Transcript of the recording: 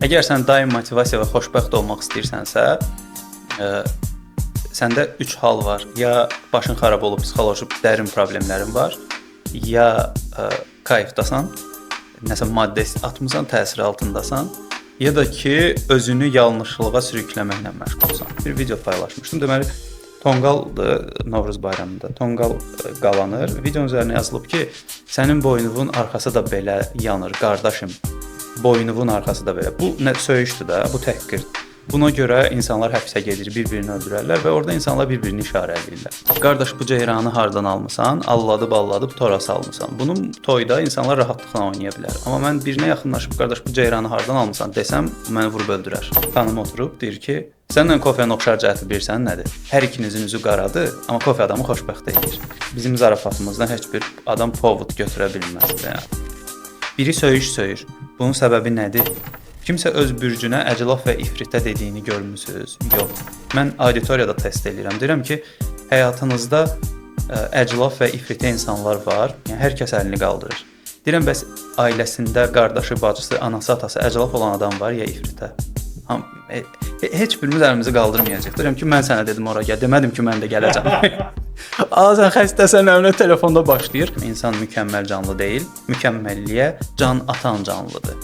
Əgər sən daim motivasiya və xoşbəxt olmaq istəyirsənsə, səndə 3 hal var. Ya başın xarab olub, psixoloji dərin problemlərin var, ya kayfdasan, nəsə maddə atmısan, təsir altındasan, ya da ki, özünü yanlışlığa sürükləməklə məşğulsan. Bir video paylaşmışdım. Deməli, tonqaldır Novruz bayramında. Tonqal qalanır. Videonun üzərinə yazılıb ki, sənin boynuvun arxası da belə yanır, qardaşım. Boynuvun arxası da belə. Bu nə söyüşdür də, bu təhqirdir. Buna görə insanlar həbsə gedir, bir-birini öldürərlər və orada insanlar bir-birini işarələyirlər. Qardaş, bu ceyranı hardan almısan? Alladıb tora salmısan. Bunu toyda insanlar rahatlıqla oynaya bilər. Amma mən birinə yaxınlaşıb, qardaş, bu ceyranı hardan almısan desəm, məni vurub öldürər. Xanım oturub, deyir ki, səndən kofenin oxşar cəhəti bilirsən nədir? Hər ikinizin üzü qaradır, amma kofe adamı xoşbəxt edir. Bizim zarafatımızdan heç bir adam povud götürə bilməz. Yəni. Biri söyür. Bunun səbəbi nədir? Kimsə öz bürcünə əclaf və ifritə dediyini görmüsünüz? Yox. Mən auditoriyada test edirəm. Deyirəm ki, həyatınızda əclaf və ifritə insanlar var. Yəni, hər kəs əlini qaldırır. Deyirəm, bəs ailəsində qardaşı, bacısı, anası, atası əclaf olan adam var ya ifritə? Heç birimiz əlimizi qaldırmayacaq. Deyirəm ki, mən sənə dedim ora gəl. Demədim ki, mən də gələcəm. Sən xəstəsən, əminə telefonda başlayır. İnsan mükəmməl canlı deyil. Mükəmməlliyə can atan canlıdır.